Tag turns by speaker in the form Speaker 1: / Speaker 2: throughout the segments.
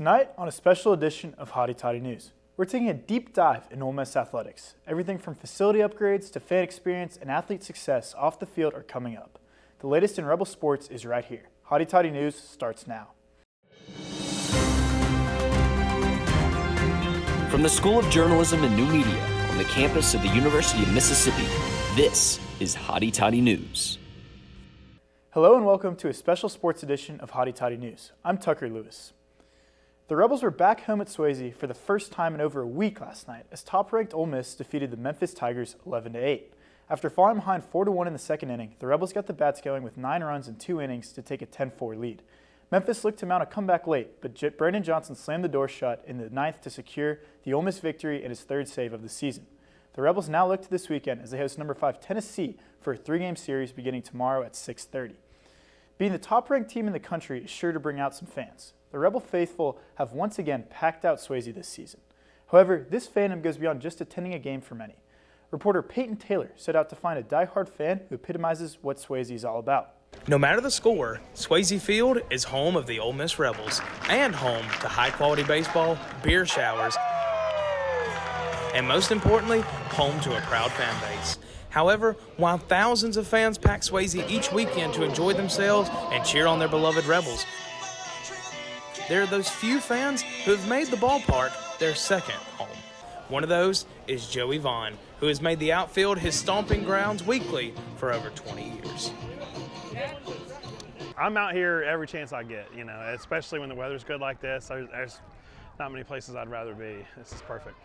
Speaker 1: Tonight, on a special edition of Hotty Toddy News, we're taking a deep dive in Ole Miss athletics. Everything from facility upgrades to fan experience and athlete success off the field are coming up. The latest in Rebel sports is right here. Hotty Toddy News starts now.
Speaker 2: From the School of Journalism and New Media on the campus of the University of Mississippi, this is Hotty Toddy News.
Speaker 1: Hello and welcome to a special sports edition of Hotty Toddy News. I'm Tucker Lewis. The Rebels were back home at Swayze for the first time in over a week last night as top-ranked Ole Miss defeated the Memphis Tigers 11-8. After falling behind 4-1 in the second inning, the Rebels got the bats going with 9 runs in 2 innings to take a 10-4 lead. Memphis looked to mount a comeback late, but Brandon Johnson slammed the door shut in the 9th to secure the Ole Miss victory and his 3rd save of the season. The Rebels now look to this weekend as they host number 5 Tennessee for a 3-game series beginning tomorrow at 6:30. Being the top-ranked team in the country is sure to bring out some fans. The Rebel faithful have once again packed out Swayze this season. However, this fandom goes beyond just attending a game for many. Reporter Peyton Taylor set out to find a die-hard fan who epitomizes what Swayze is all about.
Speaker 3: No matter the score, Swayze Field is home of the Ole Miss Rebels and home to high-quality baseball, beer showers, and most importantly, home to a proud fan base. However, while thousands of fans pack Swayze each weekend to enjoy themselves and cheer on their beloved Rebels, there are those few fans who have made the ballpark their second home. One of those is Joey Vaughn, who has made the outfield his stomping grounds weekly for over 20 years.
Speaker 4: I'm out here every chance I get, especially when the weather's good like this. There's not many places I'd rather be. This is perfect.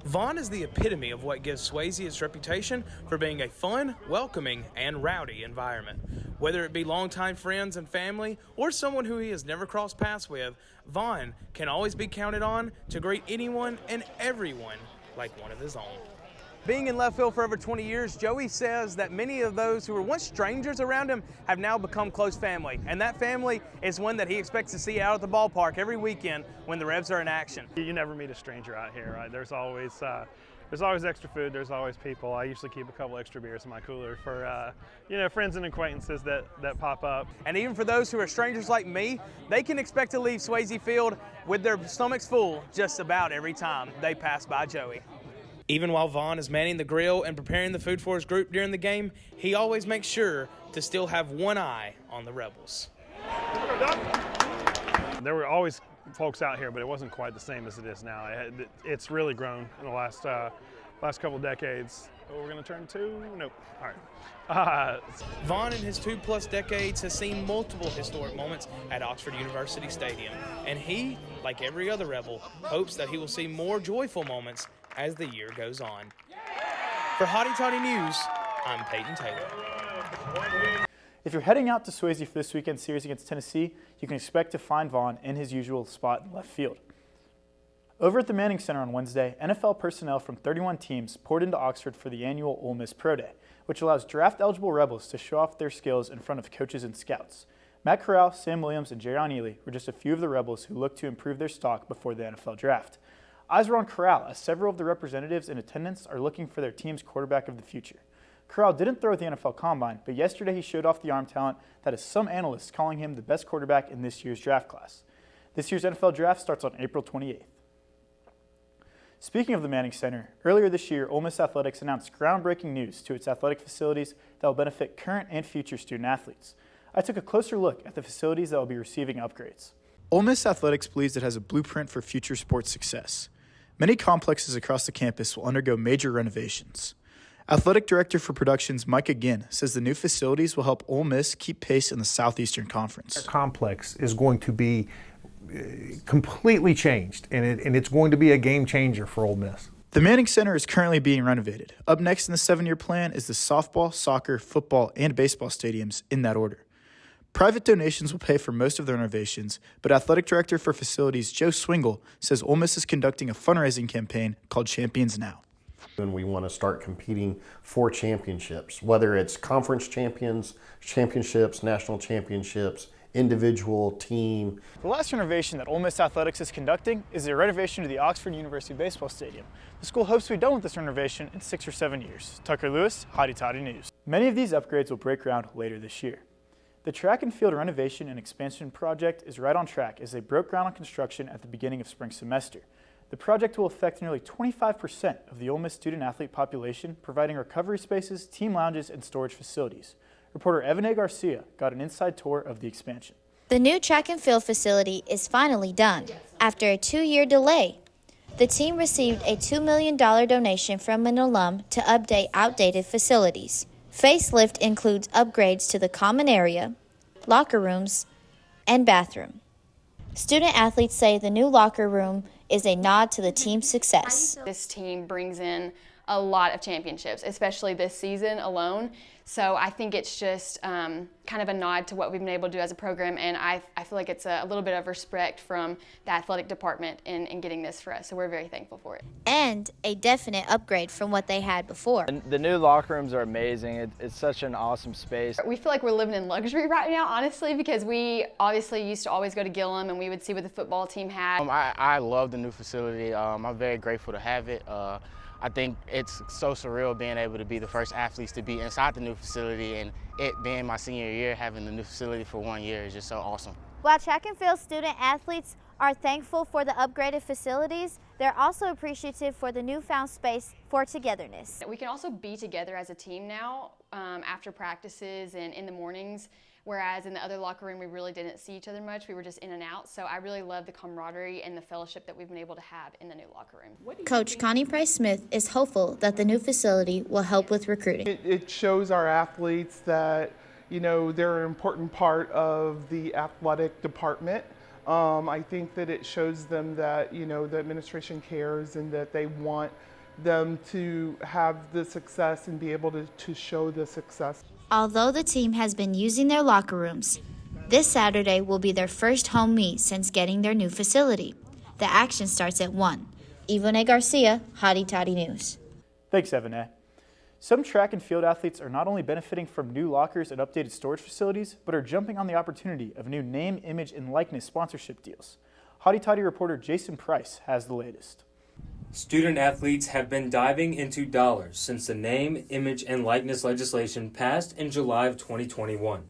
Speaker 3: Vaughn is the epitome of what gives Swayze its reputation for being a fun, welcoming, and rowdy environment. Whether it be longtime friends and family or someone who he has never crossed paths with, Vaughn can always be counted on to greet anyone and everyone like one of his own. Being in left field for over 20 years, Joey says that many of those who were once strangers around him have now become close family. And that family is one that he expects to see out at the ballpark every weekend when the Rebs are in action.
Speaker 4: You never meet a stranger out here, right? There's always extra food, there's always people. I usually keep a couple extra beers in my cooler for, friends and acquaintances that pop up.
Speaker 3: And even for those who are strangers like me, they can expect to leave Swayze Field with their stomachs full just about every time they pass by Joey. Even while Vaughn is manning the grill and preparing the food for his group during the game, he always makes sure to still have one eye on the Rebels.
Speaker 4: There were always folks out here, but it wasn't quite the same as it is now. It's really grown in the last couple of decades. Oh, we're going to turn 2? Nope. All right.
Speaker 3: Vaughn in his 2+ decades has seen multiple historic moments at Oxford University Stadium, and he, like every other Rebel, hopes that he will see more joyful moments as the year goes on. For Hotty Toddy News, I'm Peyton Taylor.
Speaker 1: If you're heading out to Swayze for this weekend series against Tennessee, you can expect to find Vaughn in his usual spot in left field. Over at the Manning Center on Wednesday, NFL personnel from 31 teams poured into Oxford for the annual Ole Miss Pro Day, which allows draft-eligible Rebels to show off their skills in front of coaches and scouts. Matt Corral, Sam Williams, and Jaron Ely were just a few of the Rebels who looked to improve their stock before the NFL draft. Eyes were on Corral, as several of the representatives in attendance are looking for their team's quarterback of the future. Corral didn't throw at the NFL Combine, but yesterday he showed off the arm talent that has some analysts calling him the best quarterback in this year's draft class. This year's NFL draft starts on April 28th. Speaking of the Manning Center, earlier this year, Ole Miss Athletics announced groundbreaking news to its athletic facilities that will benefit current and future student athletes. I took a closer look at the facilities that will be receiving upgrades. Ole Miss Athletics believes it has a blueprint for future sports success. Many complexes across the campus will undergo major renovations. Athletic Director for Productions Micah Ginn says the new facilities will help Ole Miss keep pace in the Southeastern Conference.
Speaker 5: Our complex is going to be completely changed, and it's going to be a game changer for Ole Miss.
Speaker 1: The Manning Center is currently being renovated. Up next in the 7-year plan is the softball, soccer, football, and baseball stadiums in that order. Private donations will pay for most of the renovations, but Athletic Director for Facilities Joe Swingle says Ole Miss is conducting a fundraising campaign called Champions Now.
Speaker 6: And we want to start competing for championships, whether it's conference championships, national championships, individual, team.
Speaker 1: The last renovation that Ole Miss Athletics is conducting is a renovation to the Oxford University Baseball Stadium. The school hopes to be done with this renovation in 6 or 7 years. Tucker Lewis, Hotty Toddy News. Many of these upgrades will break ground later this year. The track and field renovation and expansion project is right on track as they broke ground on construction at the beginning of spring semester. The project will affect nearly 25% of the Ole Miss student-athlete population, providing recovery spaces, team lounges, and storage facilities. Reporter Evan A. Garcia got an inside tour of the expansion.
Speaker 7: The new track and field facility is finally done after a 2-year delay. The team received a $2 million donation from an alum to update outdated facilities. Facelift includes upgrades to the common area, locker rooms, and bathroom. Student athletes say the new locker room is a nod to the team's success.
Speaker 8: This team brings in a lot of championships, especially this season alone. So I think it's just kind of a nod to what we've been able to do as a program, and I feel like it's a little bit of respect from the athletic department in getting this for us, so we're very thankful for it.
Speaker 7: And a definite upgrade from what they had before.
Speaker 9: The new locker rooms are amazing. It's such an awesome space.
Speaker 8: We feel like we're living in luxury right now, honestly, because we obviously used to always go to Gillum and we would see what the football team had.
Speaker 10: I love the new facility. I'm very grateful to have it. I think it's so surreal being able to be the first athletes to be inside the new facility, and it being my senior year, having the new facility for 1 year is just so awesome.
Speaker 7: While track and field student athletes are thankful for the upgraded facilities, they're also appreciative for the newfound space for togetherness.
Speaker 8: We can also be together as a team now after practices and in the mornings, whereas in the other locker room we really didn't see each other much. We were just in and out. So I really love the camaraderie and the fellowship that we've been able to have in the new locker room.
Speaker 7: Coach Connie Price-Smith is hopeful that the new facility will help with recruiting.
Speaker 11: It shows our athletes that, you know, they're an important part of the athletic department. I think that it shows them that, you know, the administration cares and that they want them to have the success and be able to show the success.
Speaker 7: Although the team has been using their locker rooms, this Saturday will be their first home meet since getting their new facility. The action starts at 1. Ivone Garcia, Hotty Toddy News.
Speaker 1: Thanks, Evan A. Some track and field athletes are not only benefiting from new lockers and updated storage facilities, but are jumping on the opportunity of new name, image, and likeness sponsorship deals. Hotty Toddy reporter Jason Price has the latest.
Speaker 12: Student athletes have been diving into dollars since the name, image, and likeness legislation passed in July of 2021.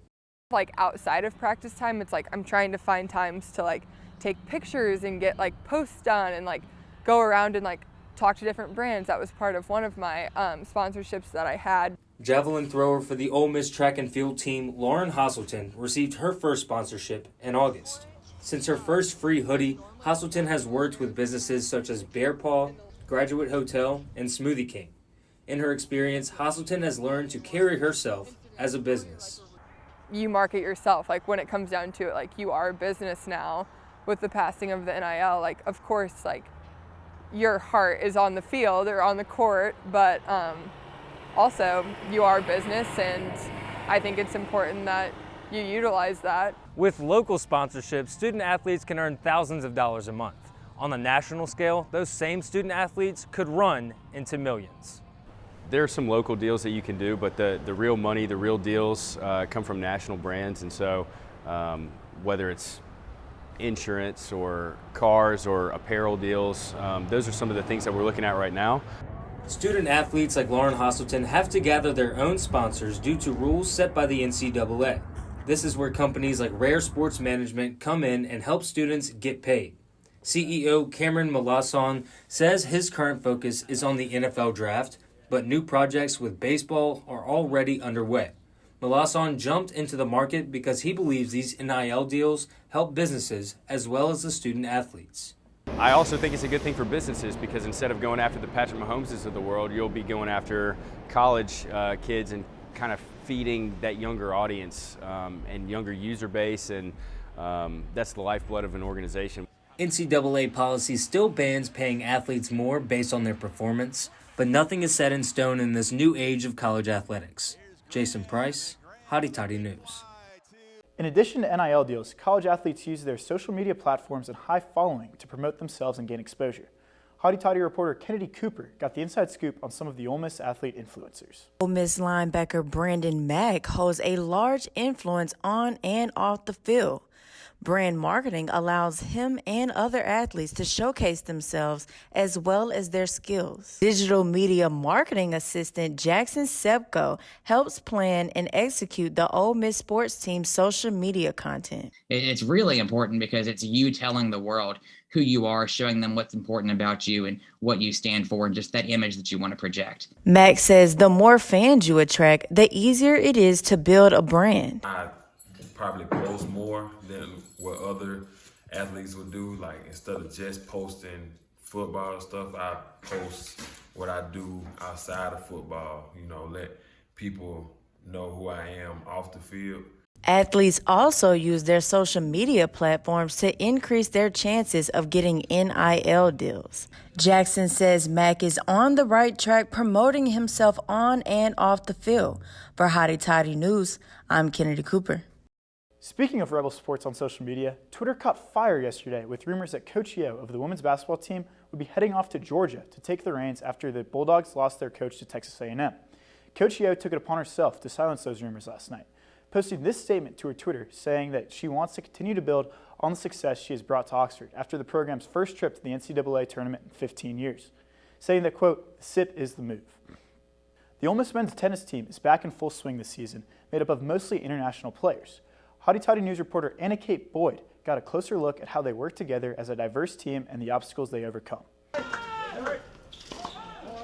Speaker 13: Like outside of practice time, it's like I'm trying to find times to like take pictures and get like posts done and like go around and like talk to different brands. That was part of one of my sponsorships that I had.
Speaker 12: Javelin thrower for the Ole Miss track and field team, Lauren Hasselton, received her first sponsorship in August. Since her first free hoodie, Hasselton has worked with businesses such as Bear Paw, Graduate Hotel, and Smoothie King. In her experience, Hasselton has learned to carry herself as a business.
Speaker 13: You market yourself, like when it comes down to it, like you are a business now with the passing of the NIL. Like, of course, like your heart is on the field or on the court, but also you are a business, and I think it's important that you utilize that.
Speaker 14: With local sponsorships, student athletes can earn thousands of dollars a month. On the national scale, those same student athletes could run into millions.
Speaker 15: There are some local deals that you can do, but the real money, the real deals come from national brands. And so whether it's insurance or cars or apparel deals, those are some of the things that we're looking at right now.
Speaker 12: Student athletes like Lauren Hasselton have to gather their own sponsors due to rules set by the NCAA. This is where companies like Rare Sports Management come in and help students get paid. CEO Cameron Malasson says his current focus is on the NFL draft, but new projects with baseball are already underway. Malasson jumped into the market because he believes these NIL deals help businesses as well as the student athletes.
Speaker 15: I also think it's a good thing for businesses because instead of going after the Patrick Mahomeses of the world, you'll be going after college kids and kind of feeding that younger audience and younger user base, and that's the lifeblood of an organization.
Speaker 12: NCAA policy still bans paying athletes more based on their performance, but nothing is set in stone in this new age of college athletics. Jason Price, Hotty Toddy News.
Speaker 1: In addition to NIL deals, college athletes use their social media platforms and high following to promote themselves and gain exposure. Hotty Toddy reporter Kennedy Cooper got the inside scoop on some of the Ole Miss athlete influencers.
Speaker 16: Ole Miss linebacker Brandon Mack holds a large influence on and off the field. Brand marketing allows him and other athletes to showcase themselves as well as their skills. Digital media marketing assistant Jackson Sepko helps plan and execute the Ole Miss sports team's social media content.
Speaker 17: It's really important because it's you telling the world who you are, showing them what's important about you and what you stand for, and just that image that you want to project.
Speaker 16: Max says the more fans you attract, the easier it is to build a brand.
Speaker 18: I probably post more than what other athletes would do. Like, instead of just posting football stuff, I post what I do outside of football, let people know who I am off the field.
Speaker 16: Athletes also use their social media platforms to increase their chances of getting NIL deals. Jackson says Mack is on the right track promoting himself on and off the field. For Hotty Toddy News, I'm Kennedy Cooper.
Speaker 1: Speaking of Rebel sports on social media, Twitter caught fire yesterday with rumors that Coach Yo of the women's basketball team would be heading off to Georgia to take the reins after the Bulldogs lost their coach to Texas A&M. Coach Yo took it upon herself to silence those rumors last night, posting this statement to her Twitter saying that she wants to continue to build on the success she has brought to Oxford after the program's first trip to the NCAA tournament in 15 years, saying that, quote, "The SIP is the move." The Ole Miss men's tennis team is back in full swing this season, made up of mostly international players. Hotty Toddy News reporter Anna Kate Boyd got a closer look at how they work together as a diverse team and the obstacles they overcome.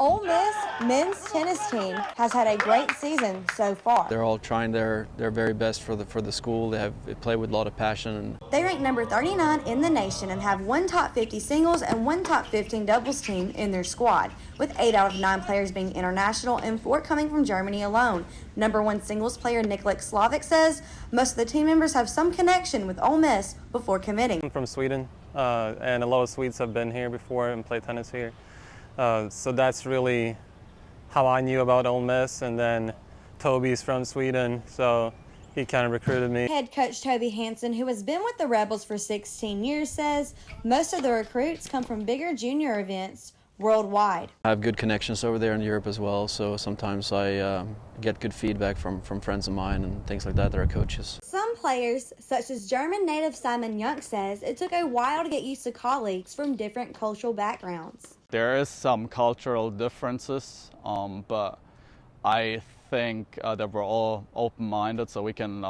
Speaker 19: Ole Miss men's tennis team has had a great season so far.
Speaker 20: They're all trying their very best for the school. They play with a lot of passion.
Speaker 19: They rank number 39 in the nation and have one top 50 singles and one top 15 doubles team in their squad, with 8 out of 9 players being international and 4 coming from Germany alone. Number 1 singles player Niklas Slavic says most of the team members have some connection with Ole Miss before committing.
Speaker 21: I'm from Sweden, and a lot of Swedes have been here before and played tennis here. So that's really how I knew about Ole Miss, and then Toby's from Sweden, so he kind of recruited me.
Speaker 19: Head coach Toby Hansen, who has been with the Rebels for 16 years, says most of the recruits come from bigger junior events worldwide.
Speaker 20: I have good connections over there in Europe as well, so sometimes I get good feedback from friends of mine and things like that are coaches.
Speaker 19: Some players, such as German native Simon Young, says it took a while to get used to colleagues from different cultural backgrounds.
Speaker 22: There is some cultural differences, but I think that we're all open-minded, so we can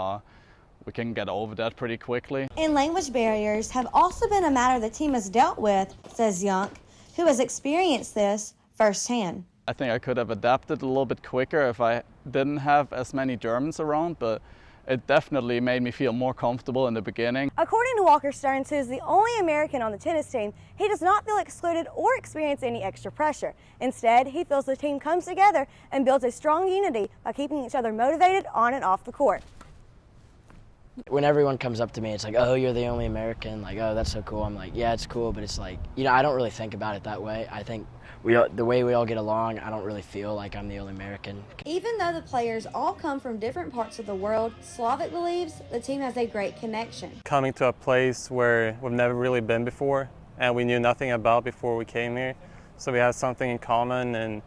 Speaker 22: get over that pretty quickly.
Speaker 19: And language barriers have also been a matter the team has dealt with, says Young, who has experienced this firsthand.
Speaker 22: I think I could have adapted a little bit quicker if I didn't have as many Germans around, but it definitely made me feel more comfortable in the beginning.
Speaker 23: According to Walker Stearns, who is the only American on the tennis team, he does not feel excluded or experience any extra pressure. Instead, he feels the team comes together and builds a strong unity by keeping each other motivated on and off the court.
Speaker 24: When everyone comes up to me, it's like, oh, you're the only American, like, oh, that's so cool. I'm like, yeah, it's cool, but it's like, I don't really think about it that way. I think the way we all get along, I don't really feel like I'm the only American.
Speaker 19: Even though the players all come from different parts of the world, Slavic believes the team has a great connection.
Speaker 21: Coming to a place where we've never really been before and we knew nothing about before we came here, so we had something in common and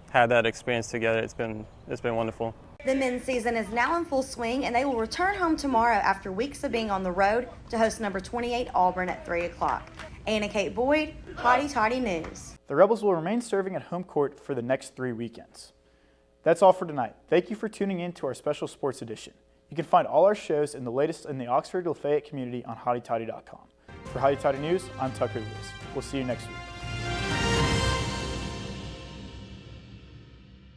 Speaker 21: had that experience together. It's been wonderful.
Speaker 19: The men's season is now in full swing, and they will return home tomorrow after weeks of being on the road to host number 28 Auburn at 3 o'clock. Anna Kate Boyd, Hotty Toddy News.
Speaker 1: The Rebels will remain serving at home court for the next 3 weekends. That's all for tonight. Thank you for tuning in to our special sports edition. You can find all our shows and the latest in the Oxford Lafayette community on HottyToddy.com. For Hotty Toddy News, I'm Tucker Lewis. We'll see you next week.